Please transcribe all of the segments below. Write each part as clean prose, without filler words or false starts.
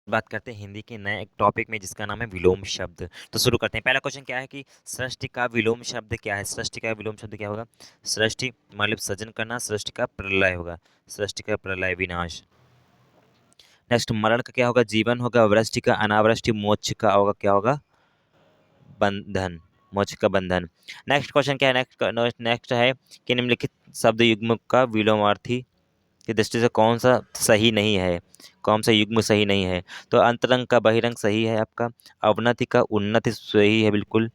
बात करते हैं हिंदी के नए एक टॉपिक में जिसका नाम है विलोम शब्द। तो शुरू करते हैं। पहला क्वेश्चन क्या है कि सृष्टि का विलोम शब्द क्या है? सृष्टि का विलोम शब्द क्या होगा? सृष्टि मतलब सृजन करना, सृष्टि का प्रलय होगा, सृष्टि का प्रलय विनाश। नेक्स्ट मरण का क्या होगा? जीवन होगा। वृष्टि का अनावृष्टि, मोक्ष का होगा क्या होगा? बंधन, मोक्ष का बंधन। नेक्स्ट क्वेश्चन क्या है? नेक्स्ट है कि निम्नलिखित शब्द युग्म का विलोमार्थी की दृष्टि से कौन सा सही नहीं है? कौन सा युग्म सही नहीं है? तो अंतरंग का बहिरंग सही है आपका। अवनति का उन्नति सही है बिल्कुल।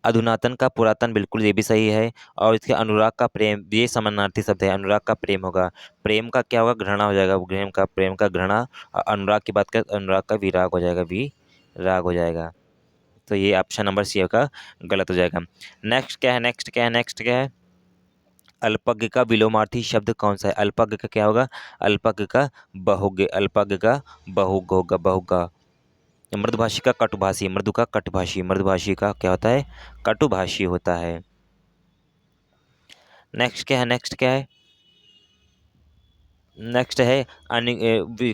अधुनातन का पुरातन बिल्कुल ये भी सही है। और इसके अनुराग का प्रेम, ये समानार्थी शब्द है। अनुराग का प्रेम होगा। प्रेम का क्या होगा? घृणा हो जाएगा। प्रेम का घृणा। और अनुराग की बात करें, अनुराग का विराग हो जाएगा, विराग हो जाएगा। तो ये ऑप्शन नंबर सी का गलत हो जाएगा। नेक्स्ट क्या है? अल्पज्ञ का विलोमार्थी शब्द कौन सा है? अल्पज्ञ का क्या होगा? अल्पज्ञ का बहुज्ञ, अल्पज्ञ का बहुज्ञ होगा, बहुगा। मृदुभाषी का कटुभाषी, मृदु का कटभाषी, मृदुभाषी का क्या होता है? कटुभाषी होता है। नेक्स्ट क्या है? नेक्स्ट है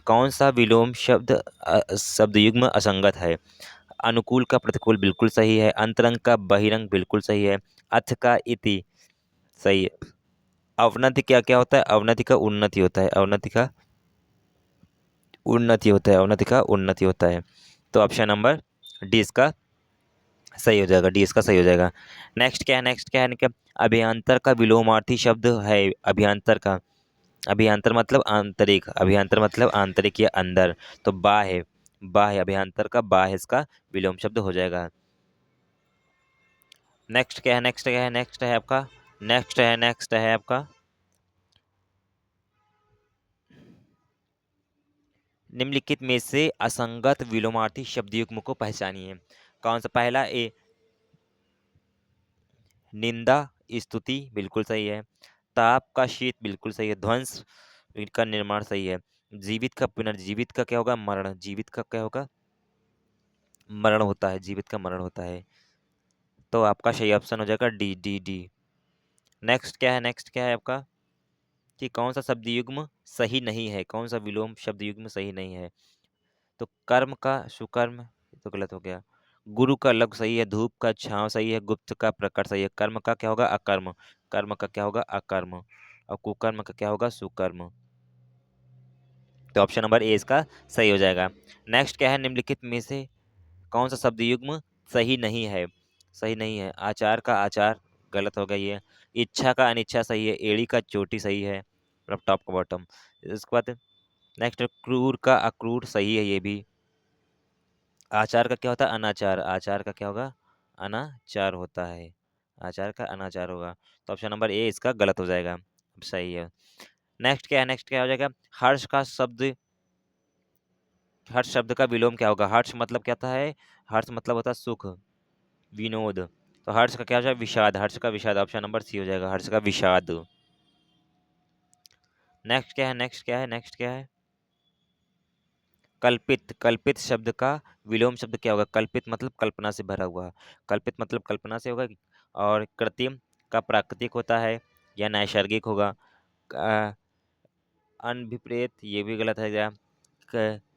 कौन सा विलोम शब्द युग्म असंगत है? अनुकूल का प्रतिकूल बिल्कुल सही है। अंतरंग का बहिरंग बिल्कुल सही है। अथ का इति सही है। अवनति क्या क्या होता है? अवनति का उन्नति होता है। अवनति का उन्नति होता है। तो ऑप्शन नंबर डी इसका सही हो जाएगा। डी इसका सही हो जाएगा। नेक्स्ट क्या है क्या? अभियांतर का विलोमार्थी शब्द है। अभियांतर मतलब आंतरिक, अभियांतर मतलब आंतरिक या अंदर। तो बाह्य, अभियांतर का बाह्य इसका विलोम शब्द हो जाएगा। नेक्स्ट है आपका निम्नलिखित में से असंगत विलोमार्थी शब्द युग्म को पहचानिए। कौन सा? पहला ए निंदा, स्तुति बिल्कुल सही है। ताप का शीत बिल्कुल सही है। ध्वंस का निर्माण सही है। जीवित का पुनर्जीवित का क्या होगा? मरण, जीवित का क्या होगा? मरण होता है, जीवित का मरण होता है। तो आपका सही ऑप्शन हो जाएगा डी, डी, डी। नेक्स्ट क्या है आपका कि कौन सा शब्द युग्म सही नहीं है? कौन सा विलोम शब्द युग्म सही नहीं है? तो कर्म का सुकर्म, ये तो गलत हो गया। गुरु का लघु सही है। धूप का छांव सही है। गुप्त का प्रकट सही है। कर्म का क्या होगा? अकर्म, कर्म का क्या होगा? अकर्म। और कुकर्म का क्या होगा? सुकर्म। तो ऑप्शन नंबर ए इसका सही हो जाएगा। नेक्स्ट क्या है? निम्नलिखित में से कौन सा शब्द युग्म सही नहीं है? सही नहीं है। आचार का आचार गलत हो गई है। इच्छा का अनिच्छा सही है। एड़ी का चोटी सही है, मतलब टॉप का बॉटम। इसके बाद नेक्स्ट क्रूर का अक्रूर सही है ये भी। आचार का क्या होता है? अनाचार, आचार का क्या होगा? अनाचार होता है। आचार का अनाचार होगा। तो ऑप्शन नंबर ए इसका गलत हो जाएगा। अब सही है। नेक्स्ट क्या हो जाएगा? हर्ष का शब्द, हर्ष शब्द का विलोम क्या होगा? हर्ष मतलब क्या होता है? हर्ष मतलब होता है सुख, विनोद। तो हर्ष का क्या हो जाएगा? विषाद, हर्ष का विषाद। ऑप्शन नंबर सी हो जाएगा, हर्ष का विषाद। नेक्स्ट क्या है? कल्पित, कल्पित शब्द का विलोम शब्द क्या होगा? कल्पित मतलब कल्पना से भरा हुआ, कल्पित मतलब कल्पना से होगा। और कृत्रिम का प्राकृतिक होता है या नैसर्गिक होगा। अनभिप्रेत ये भी गलत है।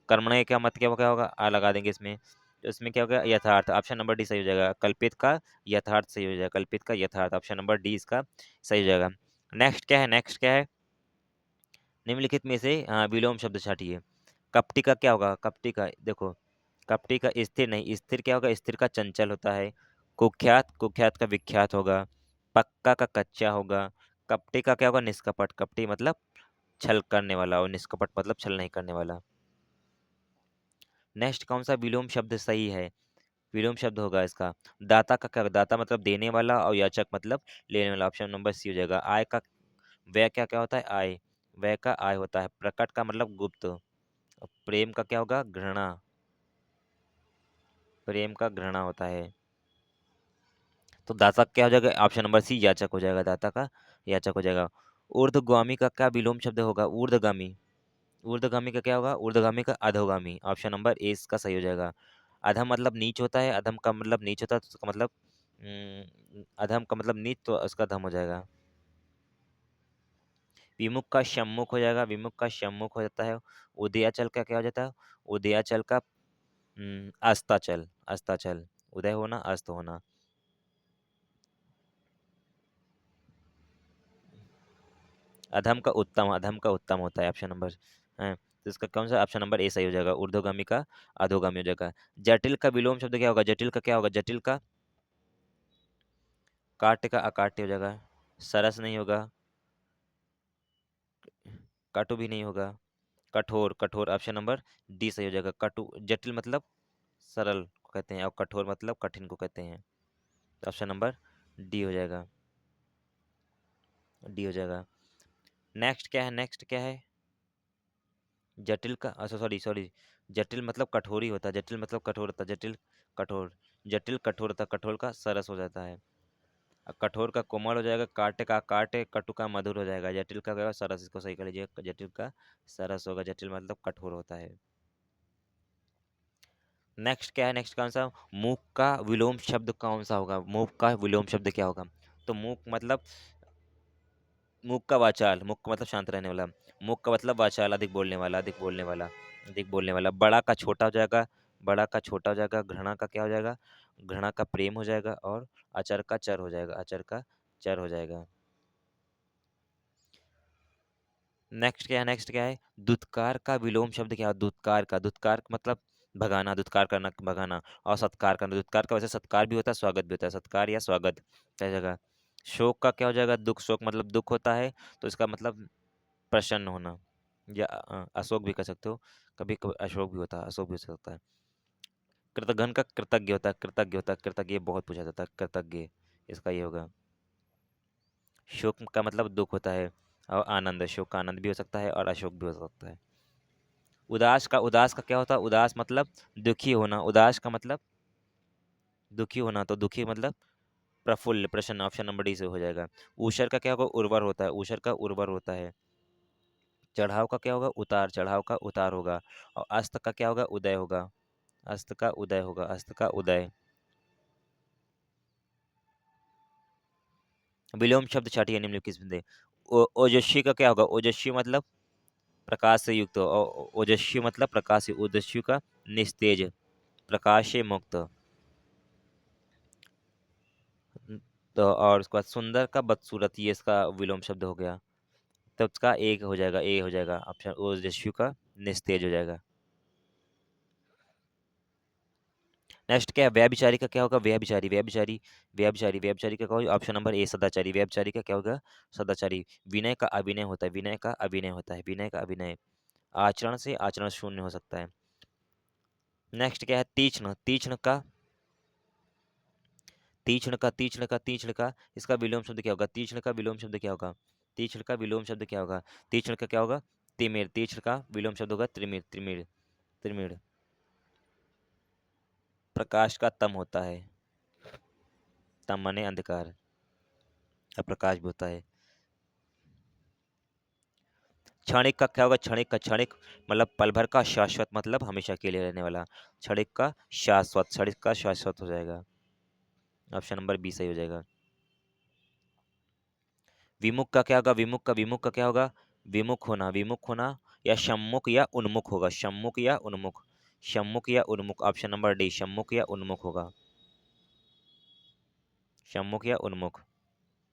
कर्मण्य का मत क्या होगा? आ लगा देंगे इसमें। तो इसमें क्या होगा? यथार्थ। ऑप्शन नंबर डी सही हो जाएगा। कल्पित का यथार्थ सही हो जाएगा। कल्पित का यथार्थ, ऑप्शन नंबर डी इसका सही हो जाएगा। नेक्स्ट क्या है? निम्नलिखित में से विलोम शब्द छाटिए। कपटी का क्या होगा? कपटी का देखो, कपटी का स्थिर नहीं, स्थिर क्या होगा? स्थिर का चंचल होता है। कुख्यात, कुख्यात का विख्यात होगा। पक्का का कच्चा होगा। कपटी का क्या होगा? निष्कपट, कपटी मतलब छल करने वाला, और निष्कपट मतलब छल नहीं करने वाला। नेक्स्ट कौन सा विलोम शब्द सही है? विलोम शब्द होगा इसका दाता का क्या? दाता मतलब देने वाला, और याचक मतलब लेने वाला। ऑप्शन नंबर सी हो जाएगा। आय का व्यय क्या क्या होता है? आय, व्यय का आय होता है। प्रकट का मतलब गुप्त। और प्रेम का क्या होगा? घृणा, प्रेम का घृणा होता है। तो दाता क्या हो जाएगा? ऑप्शन नंबर सी याचक हो जाएगा। दाता का याचक हो जाएगा। ऊर्ध्वगामी का क्या विलोम शब्द होगा? ऊर्ध्वगामी, ऊर्ध्वगामी का क्या होगा? ऊर्ध्वगामी का अधोगामी। ऑप्शन नंबर ए इसका सही हो जाएगा। अधम मतलब नीच होता है। अधम का मतलब नीच होता है, तो उसका मतलब अधम का मतलब नीच, तो उसका धम हो जाएगा। विमुख का सम्मुख हो जाएगा, विमुख का सम्मुख हो जाता है। उदयाचल का क्या हो जाता है? उदयाचल का अस्ताचल, अस्ताचल। उदय होना, अस्त होना। अधम का उत्तम, अधम का उत्तम होता है ऑप्शन नंबर है। तो इसका कौन सा ऑप्शन नंबर ए सही हो जाएगा, ऊर्ध्वगामी का अधोगामी हो जाएगा। जटिल का विलोम शब्द क्या होगा? जटिल का क्या होगा? जटिल का काट्य का अकाट्य हो जाएगा। सरस नहीं होगा, काटु भी नहीं होगा। कठोर, कठोर ऑप्शन नंबर डी सही हो जाएगा। कटु, जटिल मतलब सरल को कहते हैं और कठोर मतलब कठिन को कहते हैं। तो ऑप्शन नंबर डी हो जाएगा, डी हो जाएगा। नेक्स्ट क्या है? नेक्स्ट क्या है? जटिल का, अच्छा सॉरी सॉरी, जटिल मतलब कठोरी होता है, जटिल मतलब कठोर होता है, जटिल कठोर, जटिल कठोर होता है, कठोर का सरस हो जाता है। कठोर का कोमल हो जाएगा, काटे का काटे, कटु का मधुर हो जाएगा, जटिल का क्या होगा? सरस। इसको सही कर लीजिए, जटिल का सरस होगा, जटिल मतलब कठोर होता है। नेक्स्ट क्या है? नेक्स्ट कौन सा? मूक का विलोम शब्द कौन सा होगा? मूक का विलोम शब्द क्या होगा? तो मूक मतलब, मूक का वाचाल, मूक का मतलब शांत रहने वाला, मूक का मतलब वाचाल, अधिक बोलने वाला, अधिक बोलने वाला, अधिक बोलने वाला। बड़ा का छोटा हो जाएगा, बड़ा का छोटा हो जाएगा। घृणा का क्या हो जाएगा? घृणा का प्रेम हो जाएगा। और अचर का चर हो जाएगा, अचर का चर हो जाएगा। नेक्स्ट क्या है? नेक्स्ट क्या है? दुत्कार का विलोम शब्द क्या है? दुत्कार का, दुत्कार का मतलब भगाना, दुत्कार करना, भगाना। और सत्कार करना, दुत्कार का वैसे सत्कार भी होता है, स्वागत भी होता है, सत्कार या स्वागत क्या जगह। शोक का क्या हो जाएगा? दुख, शोक मतलब दुख होता है, तो इसका मतलब प्रसन्न होना, या अशोक भी कह सकते हो, कभी कभी अशोक भी होता है, अशोक भी हो सकता है। कृतघ्न का कृतज्ञ होता है, कृतज्ञ होता है, कृतज्ञ बहुत पूछा जाता है, कृतज्ञ इसका ये होगा। शोक का मतलब दुख होता है, और आनंद, शोक का आनंद भी हो सकता है और अशोक भी हो सकता है। उदास का, उदास का क्या होता है? उदास मतलब दुखी होना, उदास का मतलब दुखी होना, तो दुखी मतलब प्रफुल्ल, प्रसन्न। ऑप्शन नंबर डी से हो जाएगा। ऊषर का क्या होगा? उर्वर होता है, ऊषर का उर्वर होता है। चढ़ाव का क्या होगा? उतार, चढ़ाव का उतार होगा। और अस्त का क्या होगा? उदय होगा, अस्त का उदय होगा, अस्त का उदय। विलोम शब्द छाटिए निम्नलिखित में से। ओजस्वी का क्या होगा? ओजस्वी मतलब प्रकाश से युक्त हो, और ओजस्वी मतलब प्रकाश से, ओजस्वी का निस्तेज, प्रकाश से मुक्त। तो और उसके बाद सुंदर का बदसूरत, ये इसका विलोम शब्द हो गया। तो उसका एक हो जाएगा, ए हो जाएगा ऑप्शन, ओजस्वी का निस्तेज हो जाएगा। नेक्स्ट क्या है? व्यभिचारी का क्या होगा? व्यभिचारी, व्यभिचारी, व्यभिचारी, व्यभिचारी का क्या होगा? ऑप्शन नंबर ए सदाचारी, व्यभिचारी का क्या होगा? सदाचारी। विनय का अभिनय होता है, विनय का अभिनय होता है, विनय का अभिनय। आचरण से आचरण शून्य हो सकता है। नेक्स्ट क्या है? तीक्ष्ण, तीक्ष्ण का, तीक्ष्ण का, तीक्ष्ण का, तीक्ष्ण का इसका विलोम शब्द क्या होगा? तीक्ष्ण का विलोम शब्द क्या होगा? तीक्ष्ण का विलोम शब्द क्या होगा? तीक्ष्ण का क्या होगा? तिमिर, तीक्ष्ण का विलोम शब्द होगा त्रिमिर, त्रिमिर, त्रिमिर। प्रकाश का तम होता है, तम माने अंधकार, और प्रकाश भी होता है। क्षणिक का क्या होगा? क्षणिक का, क्षणिक मतलब पल भर का, शाश्वत मतलब हमेशा के लिए रहने वाला। क्षणिक का शाश्वत, क्षणिक का शाश्वत हो जाएगा। ऑप्शन नंबर बी सही हो जाएगा। विमुख का क्या होगा? विमुख का, विमुख का क्या होगा? विमुख होना, विमुख होना, या सम्मुख या उन्मुख होगा, सम्मुख या उन्मुख, सम्मुख या उन्मुख। ऑप्शन नंबर डी सम्मुख या उन्मुख होगा, सम्मुख या उन्मुख।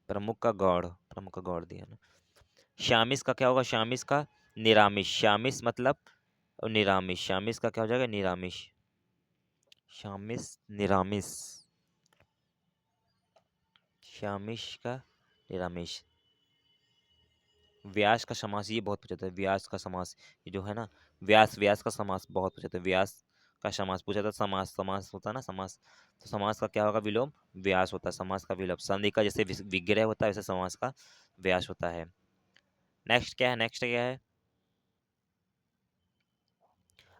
प्रमुख का गौड़, प्रमुख का गौड़ दिया ना। श्यामिस का क्या होगा? श्यामिस का निरामिष, श्यामिस मतलब निरामिष, श्यामिस का क्या हो जाएगा? निरामिष, श्यामिस निरामिष, श्यामिश का निरामिष। व्यास का समास, ये बहुत पूछा था, व्यास का समास, ये जो है ना, व्यास, व्यास का समास बहुत पूछा था, व्यास का समास पूछा था। समास, समास होता है ना समास, तो समास का क्या होगा? विलोम व्यास होता है, समास का विलोम। संधि का जैसे विग्रह होता है, वैसे समास का व्यास होता है। नेक्स्ट क्या है? नेक्स्ट क्या है?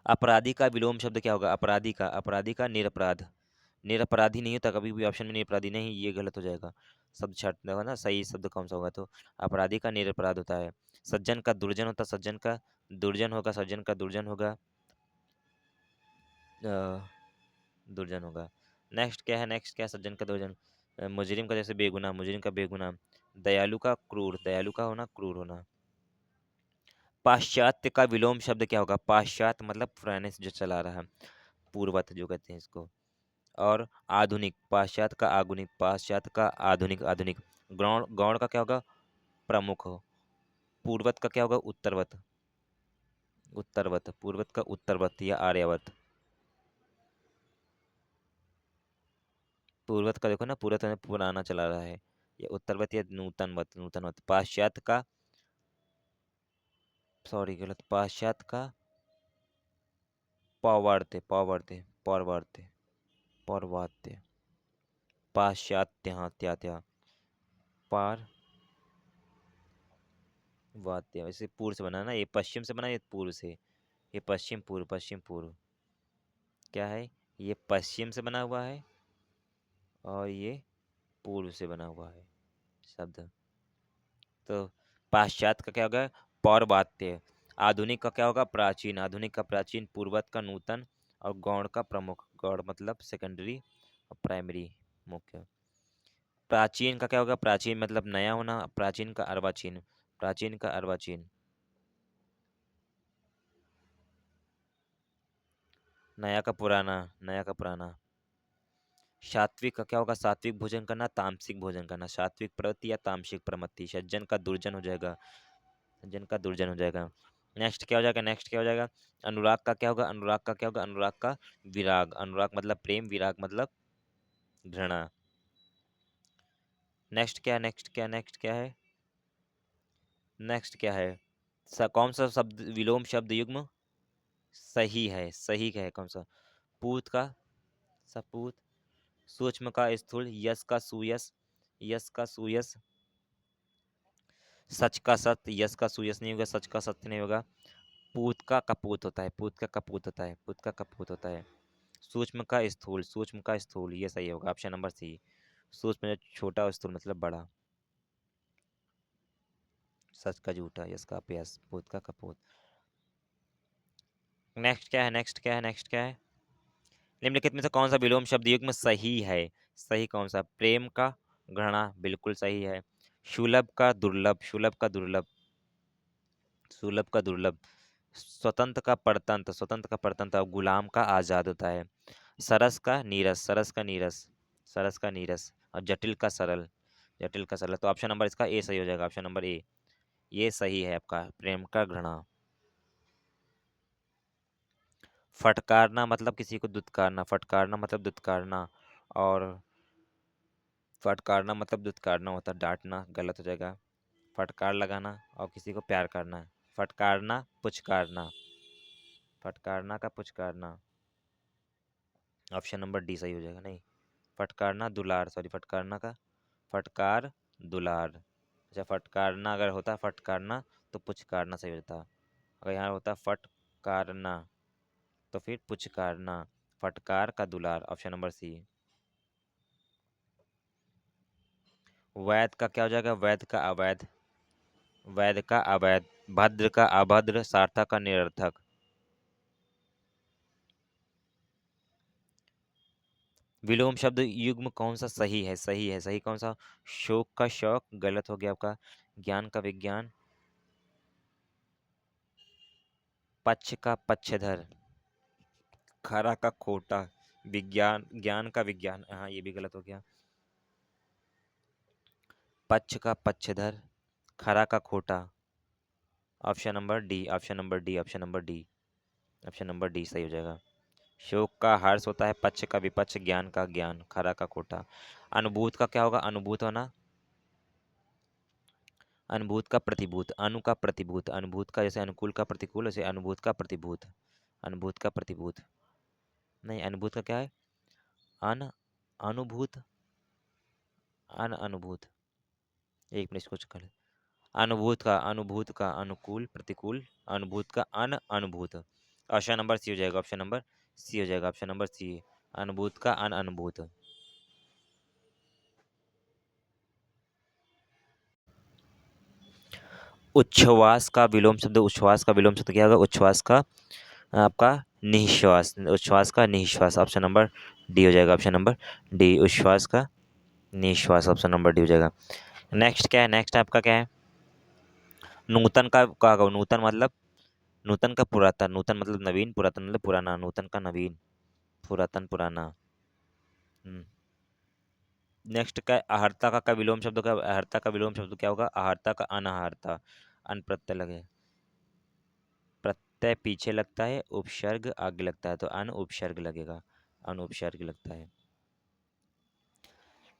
अपराधी का विलोम शब्द क्या होगा? अपराधी का, अपराधी का निरपराध, निरपराधी नहीं होता कभी भी, ऑप्शन में निरपराधी नहीं, ये गलत हो जाएगा। शब्द छाटना होगा ना, सही शब्द कौन सा होगा? तो अपराधी का निरपराध होता है। सज्जन का दुर्जन होता, सज्जन का दुर्जन होगा, सज्जन का दुर्जन होगा, दुर्जन होगा। नेक्स्ट क्या है? नेक्स्ट क्या है? सज्जन का दुर्जन। मुजरिम का जैसे बेगुनाह, मुजरिम का बेगुनाह। दयालु का क्रूर, दयालु का होना, क्रूर होना। पाश्चात्य का विलोम शब्द क्या होगा? पाश्चात्य मतलब पुराने से जो चला रहा है, पूर्वत जो कहते हैं इसको। और आधुनिक, पाश्चात्य का आधुनिक, पाश्चात्य का आधुनिक, आधुनिक। गौण, गौण का क्या होगा? प्रमुख हो। पूर्वत का क्या होगा? उत्तरवत, उत्तरवत, पूर्वत का उत्तरवत या आर्यावत। पूर्वत का देखो ना, पूर्वत में पुराना चला रहा है, या उत्तरवत या नूतनवत, नूतनवत। पाश्चात्य का, सॉरी गलत, पाश्चात्य का पौवर्त्य, पौवर्त्य, पौर्वात्य, पौर्वात्य, पाश्चात्य, हाँ त्या त्या, पार वात्य। वैसे पूर्व से बना ना, ये पश्चिम से बना, ये पूर्व से। ये पश्चिम पूर्व, पश्चिम पूर्व क्या है? ये पश्चिम से बना हुआ है और ये पूर्व से बना हुआ है शब्द। तो पाश्चात्य का क्या होगा? पौर्वात्य। आधुनिक का क्या होगा? प्राचीन, आधुनिक का प्राचीन। पूर्वत का नूतन। और गौण का प्रमुख, गौण मतलब सेकेंडरी और प्राइमरी, मुख्य। प्राचीन का क्या होगा? प्राचीन मतलब नया होना, प्राचीन का अर्वाचीन, प्राचीन का अर्वाचीन। नया का पुराना, नया का पुराना। सात्विक का क्या होगा? सात्विक भोजन करना, तामसिक भोजन करना। सात्विक प्रवृत्ति या तामसिक प्रवृत्ति। सज्जन का दुर्जन हो जाएगा, सज्जन का दुर्जन हो जाएगा। नेक्स्ट क्या हो जाएगा? नेक्स्ट क्या हो जाएगा? अनुराग का क्या होगा? अनुराग का क्या होगा? अनुराग का विराग, अनुराग मतलब प्रेम, विराग मतलब घृणा। नेक्स्ट क्या? नेक्स्ट क्या? नेक्स्ट क्या है? नेक्स्ट क्या है? कौन सा शब्द विलोम शब्द युग्म सही है? सही है कौन सा? पूत का सपूत, सूक्ष्म का स्थूल, यस का सुयस, यस का सुयस, सच का सत, यस का सुयस नहीं होगा, सच का सत्य नहीं होगा। पूत का कपूत होता है, पूत का कपूत होता है, पूत का कपूत होता है। सूक्ष्म का स्थूल, सूक्ष्म का स्थूल, ये सही होगा, ऑप्शन नंबर सी। सूक्ष्म में छोटा और स्थूल मतलब बड़ा। सच का झूठा, यस का अप्यस, पूत का कपूत। नेक्स्ट क्या है? नेक्स्ट क्या है? नेक्स्ट क्या है? निम्नलिखित में से कौन सा विलोम शब्द युग्म सही है? सही कौन सा? प्रेम का घृणा बिल्कुल सही है। सुलभ का दुर्लभ, सुलभ का दुर्लभ, सुलभ का दुर्लभ। स्वतंत्र का परतंत्र, स्वतंत्र का परतंत्र। और गुलाम का आजाद होता है। सरस का नीरस, सरस का नीरस, सरस का नीरस। और जटिल का सरल, जटिल का सरल। तो ऑप्शन नंबर इसका ए सही हो जाएगा, ऑप्शन नंबर ए, ये सही है आपका, प्रेम का घृणा। फटकारना मतलब किसी को दुत्कारना, फटकारना मतलब दुत्कारना। और फटकारना मतलब दुत्कारना होता है, डांटना गलत हो जाएगा। फटकार लगाना और किसी को प्यार करना। फटकारना, पुचकारना, फटकारना का पुचकारना। ऑप्शन नंबर डी सही हो जाएगा, नहीं, फटकारना दुलार, सॉरी, फटकारना का फटकार दुलार। अच्छा, फटकारना अगर होता फटकारना तो पुचकारना सही होता। अगर यहाँ होता फटकारना तो फिर पुचकारना। फटकार का दुलार, ऑप्शन नंबर सी। वैध का क्या हो जाएगा? वैध का अवैध, वैध का अवैध। भद्र का अभद्र, सार्थक का निरर्थक। विलोम शब्द युग्म कौन सा सही है? सही है, सही कौन सा? शोक का शौक गलत हो गया आपका। ज्ञान का विज्ञान, पक्ष का पक्षधर, खरा का खोटा, विज्ञान, ज्ञान का विज्ञान, हाँ ये भी गलत हो गया। पक्ष का पक्षधर, खरा का खोटा। Option number D, option number D, option number D, option number D सही हो जाएगा। शोक का हर्ष होता है, पक्ष का विपक्ष, ज्ञान का ज्ञान, खरा का खोटा। अनुभूत का क्या होगा? अनुभूत होना, अनुभूत का प्रतिभूत, अनु का प्रतिभूत, अनुभूत का जैसे अनुकूल का प्रतिकूल, वैसे अनुभूत का प्रतिभूत, अनुभूत का प्रतिभूत। नहीं, अनुभूत का क्या है? अन अनुभूत, अन अनुभूत। एक मिनट इसको कर। अनुभूत का, अनुभूत का अनुकूल प्रतिकूल, अनुभूत का अन अनुभूत। ऑप्शन नंबर सी हो जाएगा, ऑप्शन नंबर सी हो जाएगा, ऑप्शन नंबर सी। अनुभूत का अन अनुभूत। उच्छ्वास का विलोम शब्द, उच्छ्वास का विलोम शब्द क्या होगा? उच्छ्वास का आपका निश्वास, उच्छ्वास का निश्वास, ऑप्शन नंबर डी हो जाएगा, ऑप्शन नंबर डी, उच्छ्वास का निश्वास, ऑप्शन नंबर डी हो जाएगा। नेक्स्ट क्या है? नेक्स्ट आपका क्या है? नूतन का क्या होगा? नूतन का पुरातन, नूतन मतलब नवीन, पुरातन मतलब पुराना, नूतन का नवीन, पुरातन पुराना। नेक्स्ट का है अहर्ता का विलोम शब्द का, अहर्ता का विलोम शब्द क्या होगा? अहर्ता का अनहर्ता, अन प्रत्यय लगे, प्रत्यय पीछे लगता है, उपसर्ग आगे लगता है, तो अन उपसर्ग लगेगा, अन उपसर्ग लगता है।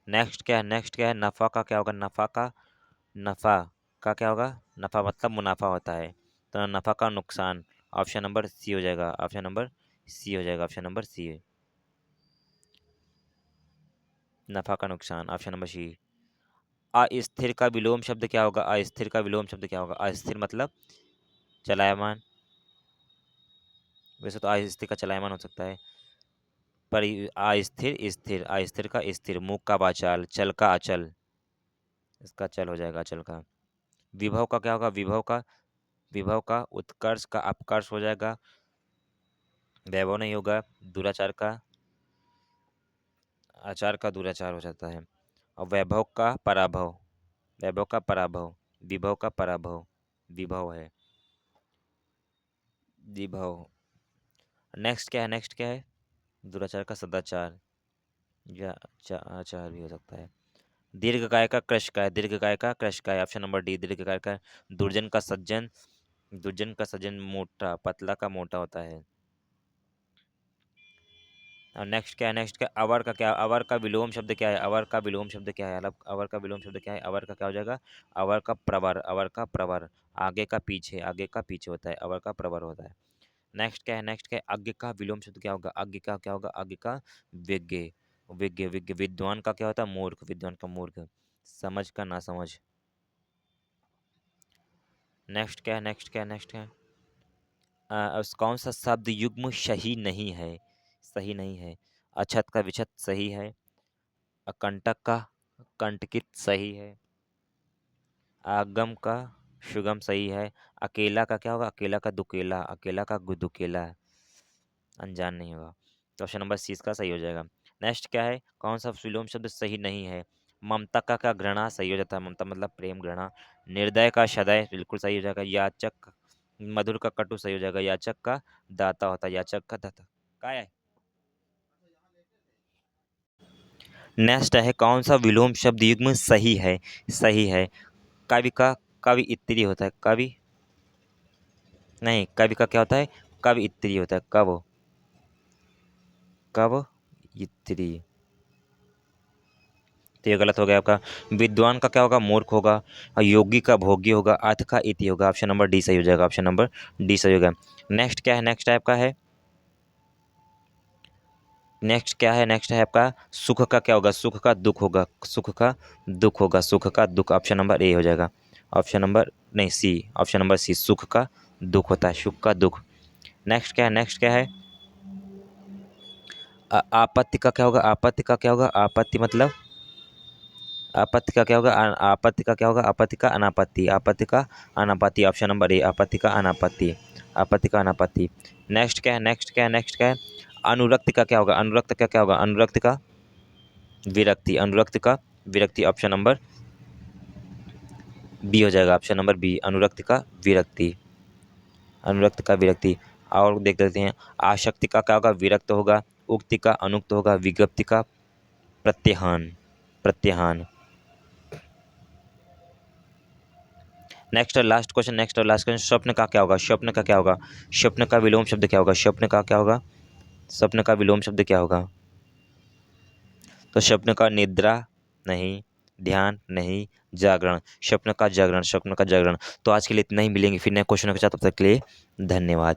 नेक्स्ट क्या है? नेक्स्ट क्या है? नफा का क्या होगा? नफा का क्या होगा? नफा मतलब मुनाफा होता है, तो नफा का नुकसान, ऑप्शन नंबर सी हो जाएगा, ऑप्शन नंबर सी हो जाएगा, ऑप्शन नंबर सी है, नफा का नुकसान, ऑप्शन नंबर सी। अस्थिर का विलोम शब्द क्या होगा? अस्थिर का विलोम शब्द क्या होगा? अस्थिर मतलब चलायमान, वैसे तो अस्थिर का चलायमान हो सकता है, पर अस्थिर स्थिर, अस्थिर का स्थिर, मुख का वाचाल, चल का अचल, इसका चल हो जाएगा, अचल का। विभव का क्या होगा? विभव का उत्कर्ष का अपकर्ष हो जाएगा, वैभव नहीं होगा, दुराचार का, आचार का दुराचार हो जाता है। और वैभव का पराभव, वैभव का पराभव, विभव का पराभव, विभव है, विभव। नेक्स्ट क्या है? नेक्स्ट क्या है? दुराचार का सदाचार, या आचार भी हो सकता है। दीर्घ काय का कृश का है, दीर्घ काय का कृश का है, ऑप्शन नंबर डी, दीर्घ काय का। दुर्जन का सज्जन, दुर्जन का सज्जन मोटा, पतला का मोटा होता है। और नेक्स्ट क्या है? नेक्स्ट क्या? अवर का क्या? अवर का विलोम शब्द क्या है? अवर का विलोम शब्द क्या है? मतलब अवर का विलोम शब्द क्या है? अवर का क्या हो जाएगा? अवर का प्रवर, अवर का प्रवर, आगे का पीछे, आगे का पीछे होता है, अवर का प्रवर होता है। नेक्स्ट क्या है? नेक्स्ट क्या है? आगे का विलोम शब्द क्या होगा? आगे का क्या होगा? आगे का विज्ञ, विज्ञ विज्ञ। विद्वान का क्या होता है? मूर्ख, विद्वान का मूर्ख, समझ का ना समझ। नेक्स्ट क्या है? नेक्स्ट क्या है? नेक्स्ट क्या है? कौन सा शब्द युग्म सही नहीं है? सही नहीं है। अछत का विछत सही है, अकंटक का कंटकित सही है, आगम का सुगम सही है, अकेला का क्या होगा? अकेला का दुकेला, अकेला का दुकेला, अनजान नहीं होगा, तो ऑप्शन नंबर सी इसका सही हो जाएगा। नेक्स्ट क्या है? कौन सा विलोम शब्द सही नहीं है? ममता का क्या? घृणा सही हो जाता है, ममता मतलब प्रेम, घृणा। निर्दय का सदय बिल्कुल सही हो जाएगा। याचक, मधुर का कटु सही हो जाएगा। याचक का दाता होता है, याचक का दाता, काय है। नेक्स्ट है कौन सा विलोम शब्द युग्म सही है? सही है। कवि का कवि इत्री होता है, कवि नहीं, कवि का क्या होता है? कवि इत्री होता है, कब, कब इत्री, तो ये गलत हो गया आपका। विद्वान का क्या होगा? मूर्ख होगा। और योगी का भोगी होगा, अर्थ का इति होगा, ऑप्शन नंबर डी सही हो जाएगा, ऑप्शन नंबर डी सही होगा। नेक्स्ट क्या है? नेक्स्ट टाइप का है, नेक्स्ट क्या है? नेक्स्ट है आपका सुख का क्या होगा? सुख का दुख होगा, सुख का दुख होगा, सुख का दुख, ऑप्शन नंबर ए हो जाएगा, ऑप्शन नंबर नहीं सी, ऑप्शन नंबर सी, सुख का दुख होता है, सुख का दुख। नेक्स्ट क्या है? नेक्स्ट क्या है? आपत्ति का क्या होगा? आपत्ति का क्या होगा? आपत्ति मतलब, आपत्ति का क्या होगा? आपत्ति का क्या होगा? आपत्ति का अनापत्ति, आपत्ति का अनापत्ति, ऑप्शन नंबर ए, आपत्ति का अनापत्ति, आपत्ति का अनापत्ति। नेक्स्ट क्या है? नेक्स्ट क्या है? नेक्स्ट क्या है? अनुरक्ति का क्या होगा? अनुरक्त का क्या होगा? अनुरक्त का विरक्ति, अनुरक्त का विरक्ति, ऑप्शन नंबर बी हो जाएगा, ऑप्शन नंबर बी, अनुरक्त का विरक्ति, अनुरक्त का विरक्ति। और देख लेते हैं, आसक्ति का क्या होगा? विरक्त होगा। उक्ति का अनुक्त होगा। विज्ञप्ति का प्रत्यहान, प्रत्यहान। नेक्स्ट और लास्ट क्वेश्चन, नेक्स्ट और लास्ट क्वेश्चन, स्वप्न का क्या होगा? स्वप्न का क्या होगा? स्वप्न का विलोम शब्द क्या होगा? स्वप्न का क्या होगा? स्वप्न का विलोम शब्द क्या होगा? तो स्वप्न का निद्रा नहीं, ध्यान नहीं, जागरण, स्वप्न का जागरण, स्वप्न का जागरण। तो आज के लिए इतना ही, मिलेंगे फिर नए क्वेश्चनों के साथ, तब तक के लिए धन्यवाद।